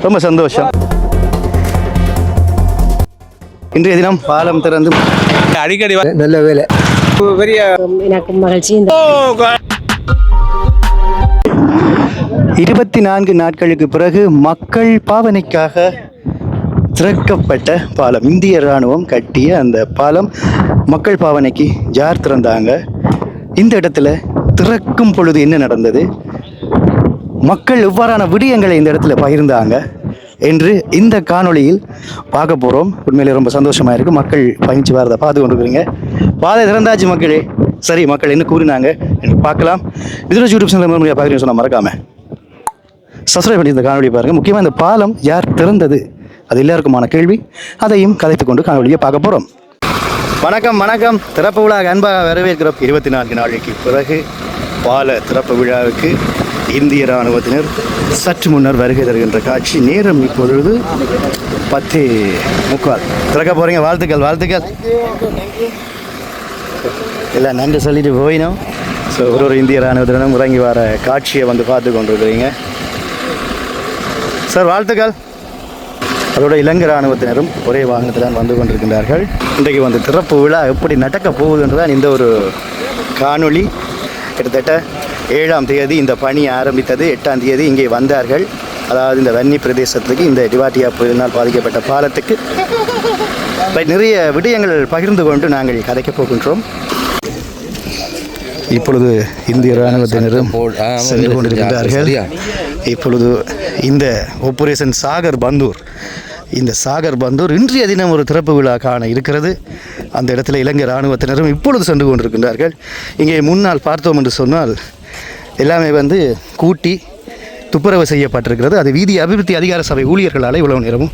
ரொம்ப சந்தோஷம். இன்றைய தினம் பாலம் திறந்து அடிக்கடி நல்ல வேலை பெரிய எனக்கு மகிழ்ச்சி. 24 நாட்களுக்கு பிறகு மக்கள் பாவனைக்காக திறக்கப்பட்ட பாலம். இந்திய இராணுவம் கட்டிய அந்த பாலம் மக்கள் பாவனைக்கு யார் திறந்தாங்க, இந்த இடத்துல திறக்கும் பொழுது என்ன நடந்தது, மக்கள் எவ்வாறான விடயங்களை இந்த இடத்துல பகிர்ந்தாங்க என்று இந்த காணொளியில் பார்க்க போகிறோம். உண்மையிலே ரொம்ப சந்தோஷமாக இருக்குது. மக்கள் பயணிச்சு வரதை பார்த்து கொண்டிருக்கிறீங்க. பாதை திறந்தாச்சு மக்களே. சரி, மக்கள் என்ன கூறினாங்க என்று பார்க்கலாம். இதில் யூடியூப் சேனல் பார்க்குறீங்கன்னு சொன்னால் மறக்காமல் சப்ஸ்கிரைப் பண்ணி இந்த காணொலியை பாருங்கள். முக்கியமாக இந்த பாலம் யார் திறந்தது அது எல்லாருக்குமான கேள்வி. அதையும் கதைத்து கொண்டு காணொலியை பார்க்க போகிறோம். வணக்கம் வணக்கம். திறப்பு விழா அன்பாக வரவேற்கிறோம். 24 நாளைக்கு பிறகு பால திறப்பு விழாவுக்கு இந்திய இராணுவத்தினர் சற்று முன்னர் வருகை தருகின்ற காட்சி. நேரம் இப்பொழுது 10:45. திறக்க போகிறீங்க. வாழ்த்துக்கள் வாழ்த்துக்கள். எல்லாம் நன்றி சொல்லிட்டு போயினோம். ஸோ ஒரு இந்திய இராணுவத்தினரும் இறங்கி வர காட்சியை வந்து பார்த்து கொண்டிருக்கிறீங்க. சார் வாழ்த்துக்கள். அதோட இலங்கை இராணுவத்தினரும் ஒரே வாகனத்தில் வந்து கொண்டிருக்கின்றார்கள். இன்றைக்கு வந்து திறப்பு விழா எப்படி நடக்க போகுதுன்றதான் இந்த ஒரு காணொளி. கிட்டத்தட்ட 7ஆம் தேதி இந்த பணி ஆரம்பித்தது. 8ஆம் தேதி இங்கே வந்தார்கள். அதாவது இந்த வன்னி பிரதேசத்துக்கு, இந்த டிவாட்டியா புயலினால் பாதிக்கப்பட்ட பாலத்துக்கு நிறைய விடயங்கள் பகிர்ந்து கொண்டு நாங்கள் கதைக்கப் போகின்றோம். இப்பொழுது இந்திய இராணுவத்தினரும் சென்று கொண்டிருக்கிறார்கள். இப்பொழுது இந்த ஆபரேஷன் சாகர் பந்தூர், இந்த சாகர் பந்தூர் இன்றைய தினம் ஒரு திறப்பு விழா காண இருக்கிறது. அந்த இடத்துல இலங்கை இராணுவத்தினரும் இப்பொழுது சென்று கொண்டிருக்கின்றார்கள். இங்கே முன்னால் பார்த்தோம் என்று சொன்னால் எல்லாமே வந்து கூட்டி துப்புரவு செய்யப்பட்டிருக்கிறது. அது வீதி அபிவிருத்தி அதிகார சபை ஊழியர்களால் இவ்வளவு நேரமும்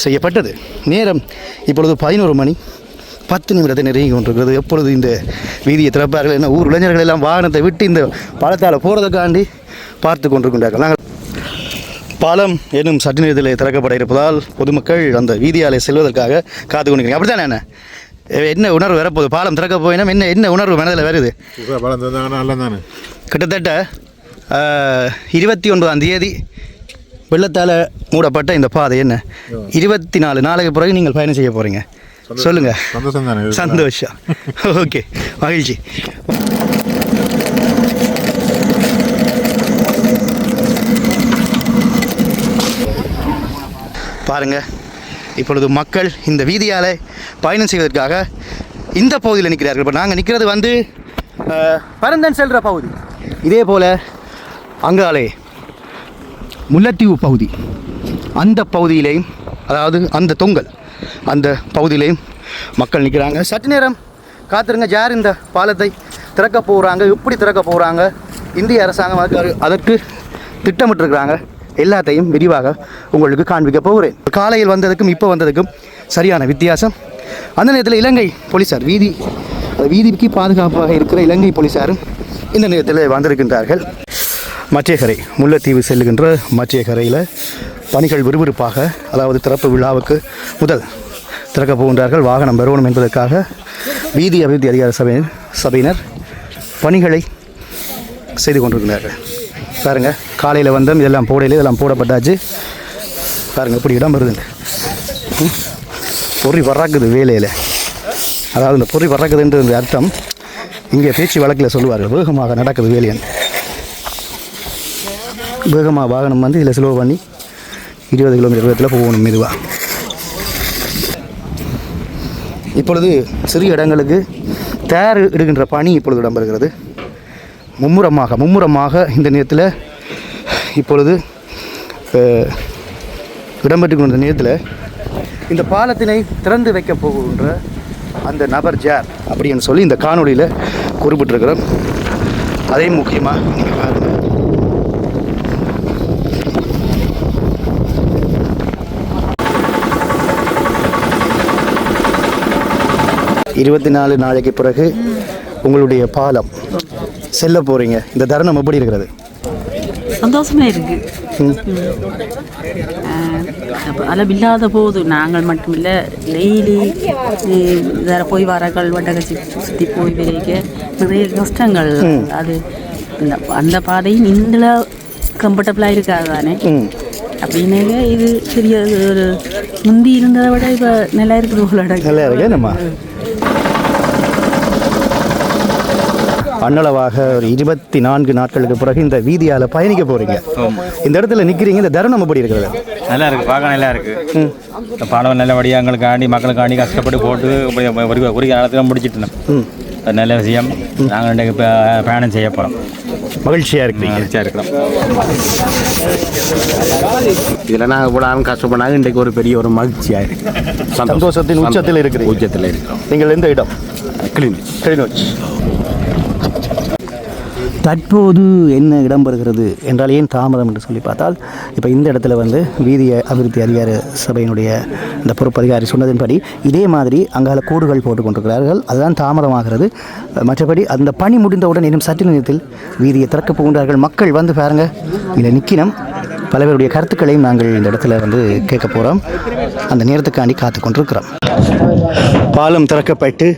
செய்யப்பட்டது. நேரம் இப்பொழுது 11:10 நெருங்கி கொண்டிருக்கிறது. எப்பொழுது இந்த வீதியை திறப்பார்கள் என்ன ஊர் இளைஞர்கள் எல்லாம் வாகனத்தை விட்டு இந்த பாலத்தால் போகிறதுக்காண்டி பார்த்து கொண்டிருக்கின்றார்கள். நாங்கள் பாலம் என்னும் சற்று நேரத்தில் திறக்கப்பட இருப்பதால் பொதுமக்கள் அந்த வீதியாலே செல்வதற்காக காத்து கொண்டிருக்கிறீங்க. அப்படி தானே? என்ன உணர்வு வரப்போகுது? பாலம் திறக்க போயினா என்ன உணர்வு மனதில் வருது? கிட்டத்தட்ட 29ஆம் தேதி வெள்ளத்தால் மூடப்பட்ட இந்த பாதை என்ன 24 நாளைக்கு பிறகு நீங்கள் பயணம் செய்ய போகிறீங்க. சொல்லுங்க. சந்தோஷம். ஓகே, மகிழ்ச்சி. பாருங்க, இப்பொழுது மக்கள் இந்த வீதியால் பயணம் செய்வதற்காக இந்த பகுதியில் நிற்கிறார்கள். இப்போ நாங்கள் நிற்கிறது வந்து பரந்தன் செல்கிற பகுதி. இதே போல் அங்காலே முல்லைத்தீவு பகுதி, அந்த பகுதியிலேயும், அதாவது அந்த தொங்கல் அந்த பகுதியிலையும் மக்கள் நிற்கிறாங்க. சற்று நேரம் காத்திருங்க. யார் இந்த பாலத்தை திறக்க போகிறாங்க, எப்படி திறக்க போகிறாங்க, இந்திய அரசாங்கம் அதற்கு திட்டமிட்டிருக்கிறாங்க, எல்லாத்தையும் விரிவாக உங்களுக்கு காண்பிக்க போகிறேன். காலையில் வந்ததுக்கும் இப்போ வந்ததுக்கும் சரியான வித்தியாசம். அந்த நேரத்தில் இலங்கை போலீஸார், வீதிக்கு பாதுகாப்பாக இருக்கிற இலங்கை போலீஸாரும் இந்த நேரத்தில் வந்திருக்கின்றார்கள். மச்சேகரை, முல்லைத்தீவு செல்லுகின்ற மச்சேகரையில் பணிகள் விறுவிறுப்பாக, அதாவது திறப்பு விழாவுக்கு முதல் திறக்க போகின்றார்கள். வாகனம் பெறணும் என்பதற்காக வீதி அபிவிருத்தி அதிகார சபையினர் பணிகளை செய்து கொண்டிருக்கிறார்கள். பாருங்கள், காலையில் வந்தோம், இதெல்லாம் போடையில் இதெல்லாம் போடப்பட்டாச்சு. பாருங்கள் எப்படி இடம் வருதுங்க. பொறி பறக்குது வேலையில். அதாவது இந்த பொறி பறக்குதுன்றது அர்த்தம் இங்கே பேச்சு வழக்கில் சொல்லுவார்கள், வேகமாக நடக்குது வேலையன். வேகமாக வாகனம் வந்து இதில் ஸ்லோ பண்ணி 20 கிலோமீட்டர் வேகத்தில் போகணும் மெதுவாக. இப்பொழுது சிறிய இடங்களுக்கு தேர் இடுகின்ற பணி இப்பொழுது இடம்பெறுகிறது. மும்முரமாக இந்த நேரத்தில் இப்பொழுது இடம்பெற்று கொண்ட நேரத்தில் இந்த பாலத்தினை திறந்து வைக்க போகின்ற அந்த நபர் ஜார் அப்படின்னு சொல்லி இந்த காணொலியில் குறிப்பிட்டிருக்கிறோம். அதே முக்கியமாக நீங்கள் பாருங்கள். 24 நாளைக்கு பிறகு உங்களுடைய பாலம் செல்ல போகிறீங்க. இந்த தருணம் எப்படி இருக்கிறது? சந்தோஷமாக இருக்குது. அளவில்லாத போது நாங்கள் மட்டுமில்லை, டெய்லி வேறு போய் வரங்கள் வட்டக சுற்றி போய் வரைக்க நிறைய கஷ்டங்கள். அது அந்த பாதையும் இதில் கம்ஃபர்டபுளாக இருக்காது தானே. அப்படின்னு இது பெரிய ஒரு முந்தி இருந்ததை விட இப்போ நல்லா இருக்குது போல நல்லா இருக்கு நம்ம அன்னளவாக ஒரு 24 நாட்களுக்கு பிறகு இந்த வீதியால் பயணிக்க போகிறீங்க. இந்த இடத்துல நிற்கிறீங்க, இந்த தருணம் எப்படி இருக்கிறது? நல்லா இருக்குது, பார்க்க நல்லா இருக்குது. இந்த பாடம் நல்லபடியாக எங்களுக்காண்டி மக்களுக்காண்டி கஷ்டப்பட்டு போட்டு ஒரு காலத்தில் முடிச்சிட்டோம். அது நல்ல விஷயம். நாங்கள் இன்றைக்கு இப்போ பயணம் செய்ய போகிறோம். மகிழ்ச்சியாக இருக்கிறோம். இதில் நாங்கள் கூட கஷ்டப்படாங்க. இன்றைக்கு ஒரு பெரிய ஒரு மகிழ்ச்சியாக இருக்குது. சந்தோஷத்தின் உச்சத்தில் இருக்கிறோம். நீங்கள் எந்த இடம்? கிளிநொச்சி. தற்போது என்ன இடம்பெறுகிறது என்றால் ஏன் தாமதம் என்று சொல்லி பார்த்தால், இப்போ இந்த இடத்துல வந்து வீதி அபிவிருத்தி அதிகார சபையினுடைய இந்த பொறுப்பு அதிகாரி சொன்னதின்படி இதே மாதிரி அங்கால கூடுகள் போட்டுக் கொண்டிருக்கிறார்கள். அதுதான் தாமதமாகிறது. மற்றபடி அந்த பணி முடிந்தவுடன் இன்னும் சற்று நேரத்தில் வீதியை திறக்கப் போகின்றார்கள். மக்கள் வந்து பாருங்கள், இதில் நிற்கணும். பலவருடைய கருத்துக்களையும் நாங்கள் இந்த இடத்துல வந்து கேட்க போகிறோம். அந்த நேரத்துக்காண்டி காத்து கொண்டிருக்கிறோம். பாலம் திறக்கப்பட்டு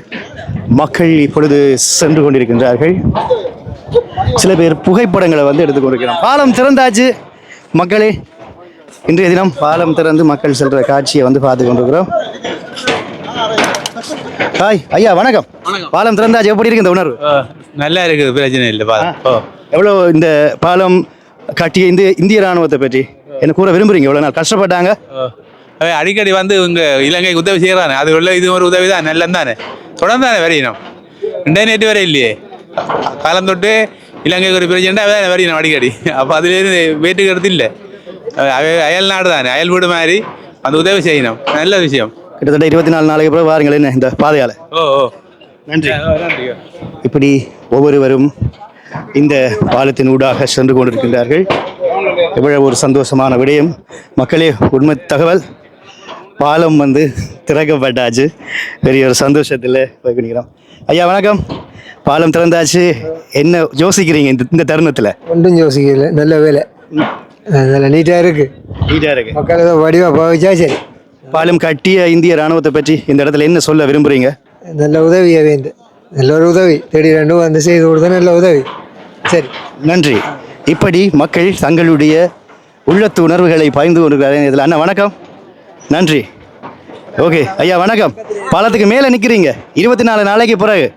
மக்கள் இப்பொழுது சென்று கொண்டிருக்கின்றார்கள். சில பேர் புகைப்படங்களை வந்து எடுத்துக்கொண்டிருக்கிறோம். பாலம் திறந்தாச்சு மக்களே. இன்றைய தினம் பாலம் திறந்து மக்கள் செல்ற காட்சியை வந்து பார்த்து கொண்டிருக்கிறோம். ஹாய் ஐயா, வணக்கம். பாலம் திறந்தாச்சு, எப்படி இருக்கு இந்த உணர்வு? நல்லா இருக்குது, பிரச்சனை இல்லை. எவ்வளோ இந்த பாலம் கட்டிய இந்திய ராணுவத்தை பற்றி என்ன கூற விரும்புறீங்க? எவ்வளோ நாள் கஷ்டப்பட்டாங்க? அடிக்கடி வந்து இங்கே இலங்கைக்கு உதவி செய்கிறானே, அது உள்ள இது ஒரு உதவி தான், நல்லம் தானே, தொடர்ந்து தானே வரையணும். இன்டர்நெட் வரை இல்லையே, காலம் தொட்டு இலங்கைக்கு ஒரு பிரச்சனை வரையணும் அடிக்கடி. அப்போ அதுலேருந்து வேட்டுக்கு எடுத்து இல்லை, அயல் நாடு தானே, அயல் வீடு மாதிரி அந்த உதவி செய்யணும். நல்ல விஷயம். கிட்டத்தட்ட 24 நாளைக்கு அப்புறம் வாருங்கள் என்ன இந்த பாதையால். நன்றி. இப்படி ஒவ்வொருவரும் இந்த பாலத்தின் ஊடாக சென்று கொண்டிருக்கின்றார்கள். எவ்வளவு ஒரு சந்தோஷமான விடயம் மக்களே. உண்மை தகவல், பாலம் வந்து திறக்கப்பட்டாச்சு. பெரிய ஒரு சந்தோஷத்தில் போய்க்கிறோம். ஐயா வணக்கம். பாலம் திறந்தாச்சு, என்ன யோசிக்கிறீங்க இந்த தருணத்தில்? ஒன்றும் யோசிக்கல, நல்ல வேலை, நல்ல நீட்டாக இருக்குது. மக்கள் ஏதோ வடிவாக போச்சா சரி. பாலம் கட்டிய இந்திய ராணுவத்தை பற்றி இந்த இடத்துல என்ன சொல்ல விரும்புகிறீங்க? நல்ல உதவியாக வேண்டு, நல்ல ஒரு உதவி தேடி ரெண்டும் வந்து செய்து கொடுத்தா நல்ல உதவி. சரி, நன்றி. இப்படி மக்கள் தங்களுடைய உள்ளத்து உணர்வுகளை பகிர்ந்து கொண்டிருக்கிறார்கள். இதில் அண்ணா வணக்கம். நன்றி. ஓகே ஐயா வணக்கம். பாலத்துக்கு மேலே நிற்கிறீங்க, 24 நாளைக்கு பிறகு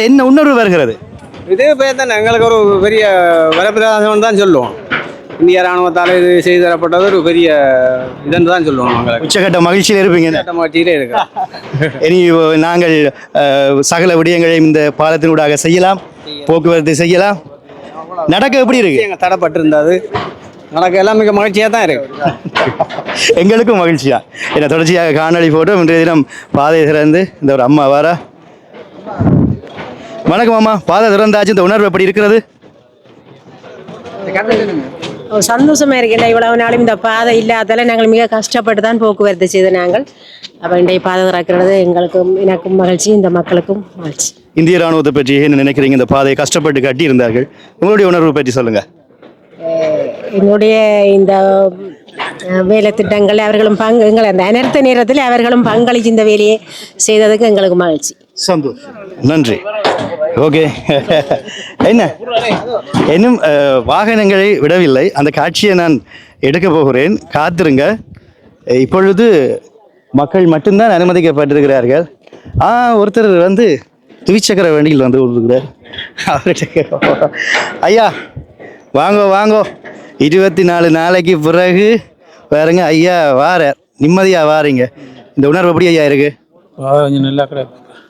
என்ன உணர்வு வருகிறது? இதே பேர் தான் எங்களுக்கு ஒரு பெரிய வரப்பிரசாதம் தான் சொல்லுவோம். இந்திய ராணுவத்தால் இது செய்து தரப்பட்டது ஒரு பெரிய இதுன்னு தான் சொல்லுவோம். நாங்கள் உச்சகட்ட மகிழ்ச்சியில் இருப்பீங்க. மகிழ்ச்சியிலே இருக்கோம். இனி நாங்கள் சகல விடயங்களையும் இந்த பாலத்தினூடாக செய்யலாம், போக்குவரத்து செய்யலாம். நடக்க எப்படி இருக்கு? எங்கள் தடைப்பட்டு இருந்தது நடக்க எல்லாம் மிக மகிழ்ச்சியாக தான் இருக்கு. எங்களுக்கும் மகிழ்ச்சியா. என்ன தொடர்ச்சியாக காணொளி போட்டோம். இன்றைய தினம் பாதை திறந்து இந்த ஒரு அம்மா வாரா. வணக்கம் அம்மா. பாதை திறந்தாச்சு, இந்த உணர்வு எப்படி இருக்கிறது? சந்தோஷமா இருக்கேன். இவ்வளவு நாளும் இந்த பாதை இல்லாதால நாங்கள் மிக கஷ்டப்பட்டு தான் போக்குவரத்து செய்த நாங்கள். அப்போ இன்றைய பாதை திறக்கிறது எங்களுக்கும் எனக்கும் மகிழ்ச்சி, இந்த மக்களுக்கும் மகிழ்ச்சி. இந்திய ராணுவத்தை பற்றி என்ன நினைக்கிறீங்க? இந்த பாதையை கஷ்டப்பட்டு கட்டி இருந்தார்கள், உங்களுடைய உணர்வு பற்றி சொல்லுங்க. என்னுடைய இந்த வேலை திட்டங்கள் அவர்களும் எங்கள் அந்த அனர்த்த நேரத்தில் அவர்களும் பங்களிச்சு இந்த வேலையை செய்ததுக்கு எங்களுக்கு மகிழ்ச்சி, சந்தோஷம். நன்றி. ஓகே. என்ன இன்னும் வாகனங்களை விடவில்லை, அந்த காட்சியை நான் எடுக்க போகிறேன், காத்திருங்க. இப்பொழுது மக்கள் மட்டும்தான் அனுமதிக்கப்பட்டிருக்கிறார்கள். ஒருத்தர் வந்து துவிச்சக்கர வண்டியில் வந்து விடுகிறார். அவர்கிட்ட ஐயா வாங்கோ 24 நாளைக்கு பிறகு பாருங்க ஐயா வார நிம்மதியாக வாரீங்க. இந்த உணர்வு எப்படி ஐயா இருக்கு?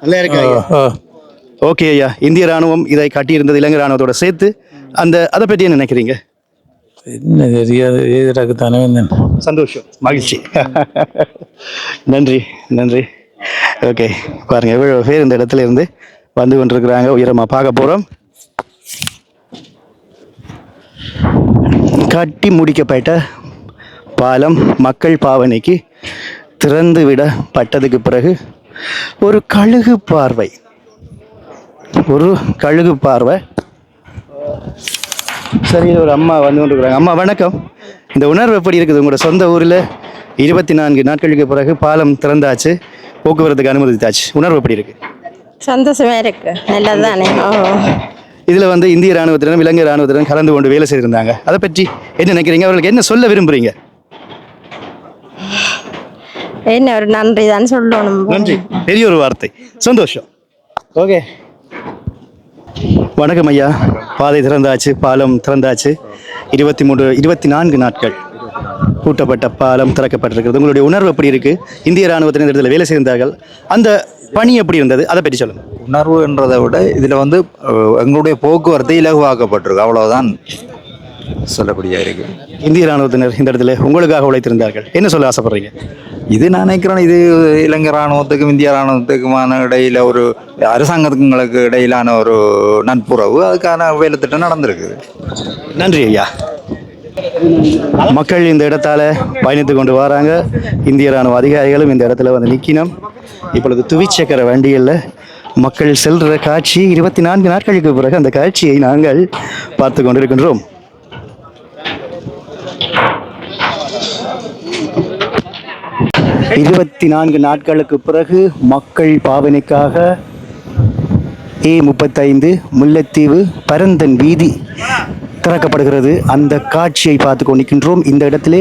நல்லா இருக்கு ஐயா. ஓகே ஐயா, இந்திய ராணுவம் இதை கட்டியிருந்தது இலங்கை ராணுவத்தோட சேர்த்து, அதை பற்றி என்ன நினைக்கிறீங்க? என்ன தெரியாது, தானே சந்தோஷம், மகிழ்ச்சி. நன்றி. ஓகே, பாருங்க எவ்வளோ பேர் இந்த இடத்துல இருந்து வந்து கொண்டிருக்கிறாங்க. உயரமாக பார்க்க போகிறோம். கட்டி முடிக்கப்பட்ட பாலம் மக்கள் பாவனைக்கு திறந்து விடப்பட்டதுக்கு பிறகு ஒரு கழுகு பார்வை. சரி, ஒரு அம்மா வந்து கொண்டிருக்கிறாங்க. அம்மா வணக்கம். இந்த உணர்வு எப்படி இருக்குது? உங்களோட சொந்த ஊரில் 24 நாட்களுக்கு பிறகு பாலம் திறந்தாச்சு, போக்குவரத்துக்கு அனுமதித்தாச்சு, உணர்வு எப்படி இருக்கு? சந்தோஷமா இருக்கு, நல்லதுதானே. இதில் வந்து இந்திய ராணுவத்தினரும் இலங்கை ராணுவத்தினரும் கலந்து கொண்டு வேலை செய்திருந்தாங்க. அதை பற்றி என்ன நினைக்கிறீங்க? அவர்களுக்கு என்ன சொல்ல விரும்புகிறீங்க? என்ன ஒரு நன்றி தான் சொல்லணும். நன்றி, பெரிய ஒரு வார்த்தை, சந்தோஷம். ஓகே, வணக்கம் ஐயா. பாதை திறந்தாச்சு, பாலம் திறந்தாச்சு. 24 நாட்கள் பூட்டப்பட்ட பாலம் திறக்கப்பட்டிருக்கிறது. உங்களுடைய உணர்வு எப்படி இருக்கு? இந்திய ராணுவத்தினர் இந்த இடத்துல வேலை செய்தார்கள், அந்த பணி எப்படி இருந்தது, அதை பற்றி சொல்லுங்க. உணர்வுன்றதை விட இதில் வந்து எங்களுடைய போக்குவரத்து இலகுவாக்கப்பட்டிருக்கு, அவ்வளவுதான் சொல்லப்படியா இருக்கு. இந்திய ராணுவத்தினர் இந்த இடத்துல உங்களுக்காக உழைத்திருந்தார்கள், என்ன சொல்ல ஆசைப்படுறீங்க? இது நான் நினைக்கிறேன், இது இலங்கை ராணுவத்துக்கும் இந்திய ராணுவத்துக்குமான இடையில ஒரு அரசாங்கங்களுக்கு இடையிலான ஒரு நட்புறவு, அதுக்கான வேலை திட்டம் நடந்திருக்குது. நன்றி ஐயா. மக்கள் இந்த இடத்தால பயணித்து கொண்டு வராங்க. இந்திய ராணுவ அதிகாரிகளும் இந்த இடத்துல வந்து நிற்கணும். இப்பொழுது துவிச்சக்கர வண்டிகளில் மக்கள் செல்ற காட்சி 24 நாட்களுக்கு பிறகு அந்த காட்சியை நாங்கள் பார்த்து கொண்டிருக்கின்றோம். இருபத்தி 24 நாட்களுக்கு பிறகு மக்கள் பாவனைக்காக A35 முல்லைத்தீவு பரந்தன் வீதி திறக்கப்படுகிறது. அந்த காட்சியை பார்த்து கொண்டிருக்கின்றோம். இந்த இடத்திலே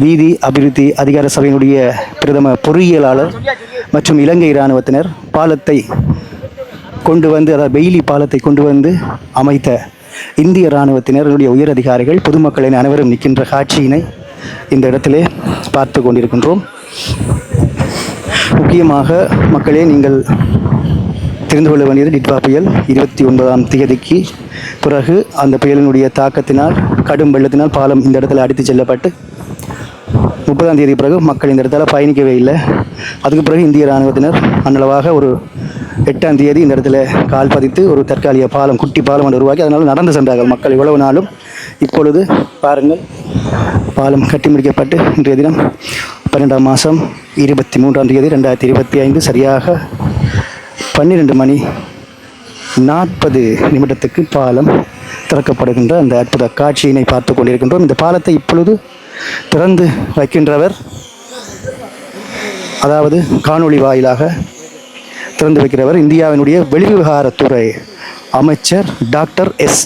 வீதி அபிவிருத்தி அதிகார சபையினுடைய பிரதம பொறியியலாளர் மற்றும் இலங்கை இராணுவத்தினர் பாலத்தை கொண்டு வந்து, அதாவது பெய்லி பாலத்தை கொண்டு வந்து அமைத்த இந்திய இராணுவத்தினருடைய உயர் அதிகாரிகள் பொதுமக்களின் அனைவரும் நிற்கின்ற காட்சியினை இந்த இடத்திலே பார்த்து கொண்டிருக்கின்றோம். முக்கியமாக மக்களே, நீங்கள் தெரிந்து கொள்ள வேண்டியது, டிட்வா புயல் 29ஆம் தேதிக்கு பிறகு அந்த புயலினுடைய தாக்கத்தினால், கடும் வெள்ளத்தினால் பாலம் இந்த இடத்துல அடித்து செல்லப்பட்டு 30ஆம் தேதி பிறகு மக்கள் இந்த இடத்துல பயணிக்கவே இல்லை. அதுக்கு பிறகு இந்திய இராணுவத்தினர் அன்னளவாக ஒரு 8ஆம் தேதி இந்த இடத்துல கால் பதித்து ஒரு தற்காலிக பாலம், குட்டி பாலம் ஒன்று உருவாக்கி அதனால் நடந்து சென்றார்கள் மக்கள் இவ்வளவு நாளும். இப்பொழுது பாருங்கள், பாலம் கட்டி முடிக்கப்பட்டு இன்றைய தினம் 12ஆம் மாதம் 23ஆம் தேதி 2025 சரியாக 12:40 பாலம் திறக்கப்படுகின்ற அந்த அற்புத காட்சியினை பார்த்து கொண்டிருக்கின்றோம். இந்த பாலத்தை இப்பொழுது திறந்து வைக்கின்றவர், அதாவது காணொளி வாயிலாக திறந்து வைக்கிறவர் இந்தியாவினுடைய வெளிவிவகாரத்துறை அமைச்சர் டாக்டர் எஸ்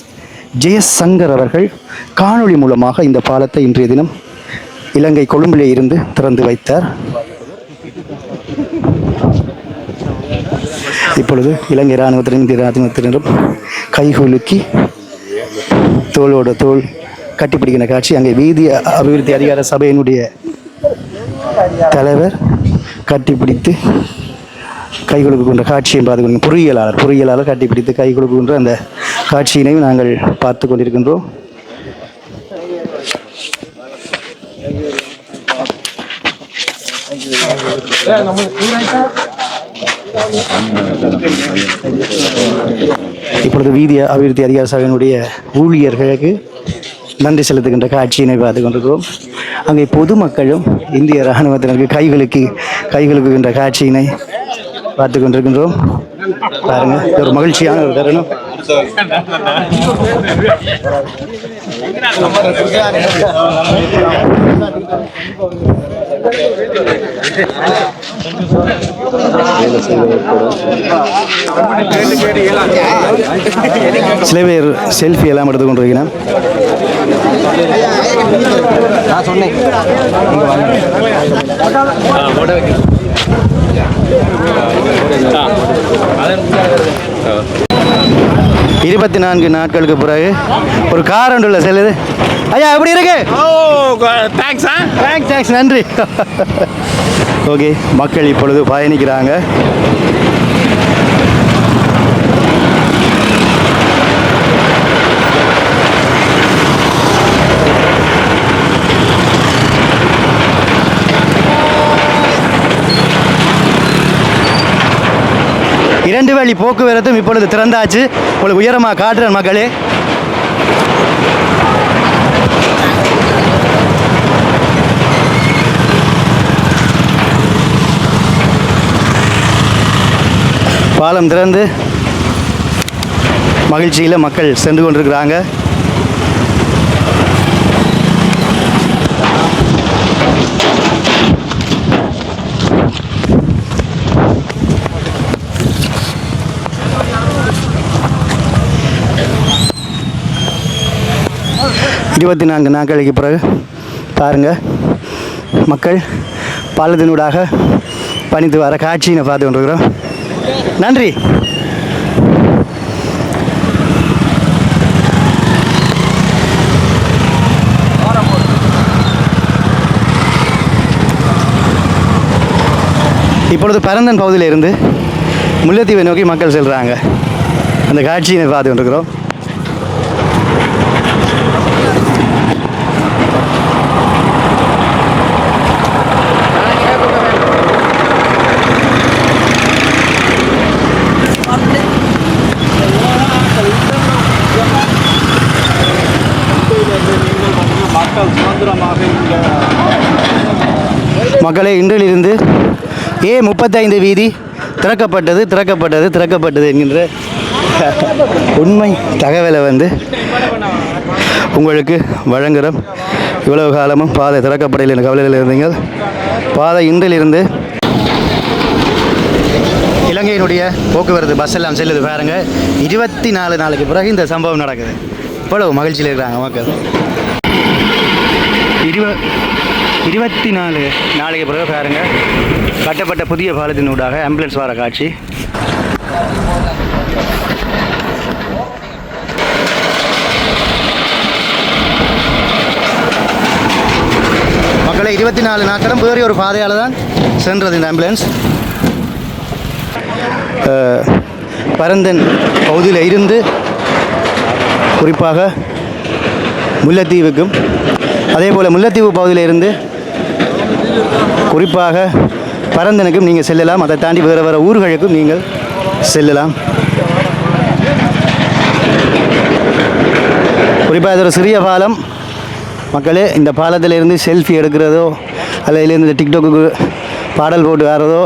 ஜெயசங்கர் அவர்கள் காணொளி மூலமாக இந்த பாலத்தை இன்றைய தினம் இலங்கை கொழும்பிலே இருந்து திறந்து வைத்தார். இப்பொழுது இலங்கை இராணுவத்தினரும் இந்திய இராணுவத்தினரும் கைகுலுக்கி தோளோட தோள் கட்டிப்பிடிக்கிற காட்சி. அங்கே வீதி அபிவிருத்தி அதிகார சபையினுடைய தலைவர் கட்டிப்பிடித்து கை கொடுக்கின்ற காட்சியை பார்த்து பொறியியலாளர் கட்டிப்பிடித்து கை கொடுக்கின்ற அந்த காட்சியினையும் நாங்கள் பார்த்து கொண்டிருக்கின்றோம். இப்பொழுது வீதி அபிவிருத்தி அதிகார சபையினுடைய ஊழியர்களுக்கு நன்றி செலுத்துகின்ற காட்சியினை பார்த்து கொண்டிருக்கிறோம். அங்கே பொதுமக்களும் இந்திய இராணுவத்தினருக்கு கைகளுக்குகின்ற காட்சியினை பார்த்து கொண்டிருக்கின்றோம். பாருங்க, ஒரு மகிழ்ச்சியான ஒரு தருணம். சில பேர் செல்ஃபி எல்லாம் எடுத்து கொண்டிருக்கிறேன். நான் சொன்னேன் 24 நாட்களுக்கு பிறகு ஒரு கார் ஒன்றுள்ள செல்லுது. ஐயா எப்படி இருக்கு? தேங்க்ஸ், நன்றி. ஓகே, மக்கள் இப்பொழுது பயணிக்கிறாங்க. இரண்டு வழி போக்குவரத்தும் இப்பொழுது திறந்தாச்சு. உங்களுக்கு உயரமாக காட்டுறேன் மக்களே. பாலம் திறந்து மகிழ்ச்சியில் மக்கள் சென்று கொண்டிருக்கிறாங்க. 24 நாட்களுக்கு பிறகு பாருங்கள் மக்கள் பாலத்தினூடாக பணித்து வர காட்சியை பார்த்து கொண்டிருக்கிறோம். நன்றி. இப்பொழுது பரந்தன் பகுதியில் இருந்து முல்லைத்தீவை நோக்கி மக்கள் செல்கிறாங்க. அந்த காட்சியை பார்த்து கொண்டிருக்கிறோம். மக்களே, இன்றிலிருந்து A35 வீதி திறக்கப்பட்டது என்கின்ற உண்மை தகவலை வந்து உங்களுக்கு வழங்குகிறோம். இவ்வளவு காலமும் பாதை திறக்கப்படையில் என்ற கவலையில் இருந்தீங்க. பாதை இன்றிலிருந்து இலங்கையினுடைய போக்குவரத்து பஸ் எல்லாம் செல்லுது பாருங்க. 24 நாளுக்கு பிறகு இந்த சம்பவம் நடக்குது. இவ்வளவு மகிழ்ச்சியில் இருக்கிறாங்க மக்கள். 24 நாளைக்கு பிறகு பாருங்க கட்டப்பட்ட புதிய பாலத்தினூடாக ஆம்புலன்ஸ் வர காட்சி. மக்களை 24 நாட்களும் வேறு ஒரு பாதையால் தான் சென்றது இந்த ஆம்புலன்ஸ். பரந்தன் பகுதியில் இருந்து குறிப்பாக முல்லைத்தீவுக்கும் அதே போல் முல்லைத்தீவு பகுதியில் இருந்து குறிப்பாக பரந்தனுக்கும் நீங்கள் செல்லலாம். அதை தாண்டி வேறு ஊர்களுக்கும் நீங்கள் செல்லலாம். குறிப்பாக இது ஒரு சிறிய பாலம். மக்களே, இந்த பாலத்தில் இருந்து செல்ஃபி எடுக்கிறதோ அல்ல இதிலேருந்து டிக்டாக்கு பாடல் போட்டு வர்றதோ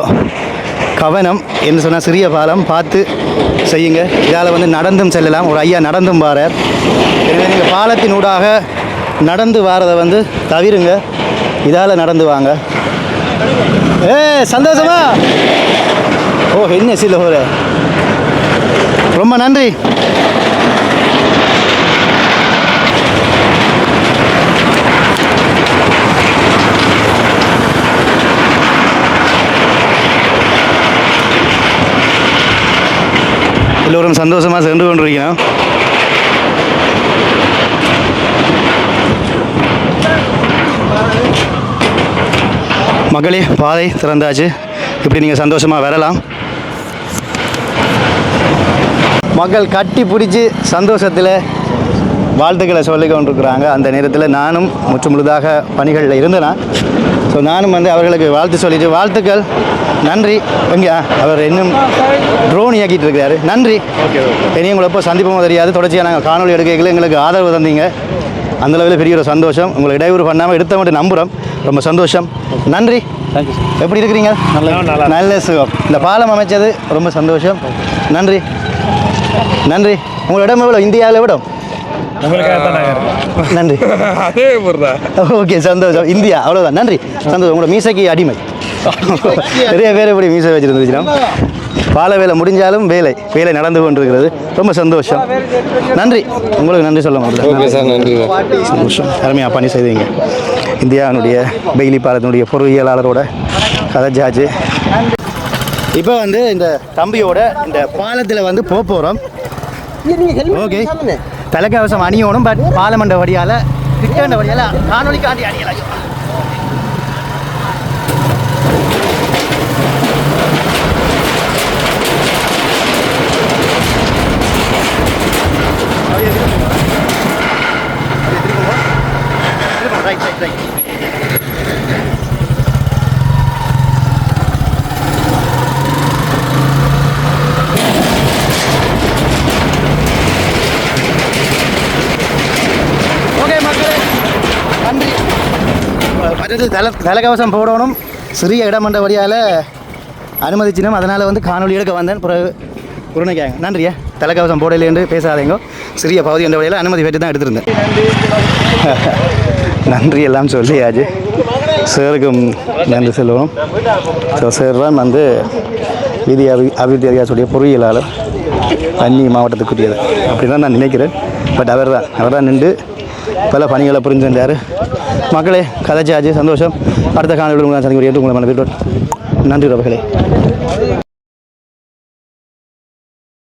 கவனம் என்று சொன்னால் சிறிய பாலம் பார்த்து செய்யுங்க. இதால் வந்து நடந்தும் செல்லலாம். ஒரு ஐயா நடந்தும் வாரார். எனவே நீங்கள் பாலத்தினூடாக நடந்து வாரதை வந்து தவிருங்க. இதால் நடந்து வாங்க. சந்தோஷமா? ஓ, என்ன சில ஒரு ரொம்ப நன்றி. எல்லோரும் சந்தோஷமாக சென்று கொண்டிருக்கிறோம். மக்களே, பாதை திறந்தாச்சு. இப்படி நீங்கள் சந்தோஷமாக வரலாம். மக்கள் கட்டி பிடிச்சி சந்தோஷத்தில் வாழ்த்துக்களை சொல்லி கொண்டிருக்கிறாங்க. அந்த நேரத்தில் நானும் முழுதாக பணிகளில் இருந்தேனா. ஸோ நானும் வந்து அவர்களுக்கு வாழ்த்து சொல்லிட்டு வாழ்த்துக்கள், நன்றி. எங்கே அவர் இன்னும் ட்ரோன் இயக்கிட்டு இருக்கிறாரு. நன்றி. இனி உங்களை எப்போ சந்திப்போம் தெரியாது. தொடர்ச்சியாக நாங்கள் காணொலி எடுக்கையில் எங்களுக்கு ஆதரவு தந்தீங்க. அந்தளவில் பெரிய ஒரு சந்தோஷம். உங்களை இடையூறு பண்ணாமல் எடுத்த மட்டும் நம்புகிறோம். ரொம்ப சந்தோஷம். நன்றி. தேங்க்யூ. எப்படி இருக்கிறீங்க? நல்ல சுகம். இந்த பாலம் அமைச்சது ரொம்ப சந்தோஷம். நன்றி. நன்றி. உங்களோட இடம் எவ்வளோ? இந்தியாவில் விடும் நன்றி. ஓகே, சந்தோஷம். இந்தியா அவ்வளோதான். நன்றி, சந்தோஷம். உங்களோட மீசைக்கு அடிமை. நிறைய பேர் எப்படி மீசை வச்சுருந்துச்சுன்னா பால வேலை முடிஞ்சாலும் வேலை நடந்து கொண்டிருக்கிறது. ரொம்ப சந்தோஷம். நன்றி. உங்களுக்கு நன்றி சொல்ல முடியல. சந்தோஷம். அருமையாக பணி செய்தீங்க. இந்தியாவினுடைய பெய்லி பாலத்தினுடைய பொறியியலாளரோட கதைச்சாச்சு. இப்போ வந்து இந்த தம்பியோட இந்த பாலத்தில் வந்து போகிறோம். ஓகே, தலைக்கவசம் அணியோனும். பட் பாலமண்ட வழியால் திட்டாண்ட வழியால் காணொலிக்காண்டி அணியலாம். Right. ஓகே மக்களே, நன்றி. மற்றது தலைக்கவசம் போடணும். சிறிய இடமண்ட வழியால் அனுமதிச்சினோம். அதனால் வந்து காணொலி எடுக்க வந்தேன். பிறகு குருணைக்காங்க. நன்றியா. தலைக்கவசம் போடலை என்று பேசாதீங்க. சிறிய பகுதி என்ற வழியில் அனுமதி பெற்று தான் எடுத்திருந்தேன். நன்றி எல்லாம் சொல்லியாச்சு. சாருக்கும் நன்றி சொல்லணும். ஸோ சார் தான் வந்து வீதி அபிவிருத்தி அதிகாரியுடைய பொறியியலாளர், வன்னி மாவட்டத்துக்குரியது அப்படி தான் நான் நினைக்கிறேன். பட் அவர் தான் நின்று பல பணிகளை புரிந்து வந்தார். மக்களே கதைச்சாச்சு, சந்தோஷம். அடுத்த காணொலியில் உங்களை சந்திக்கிறேன். உங்களை மன நன்றி உறவுகளே.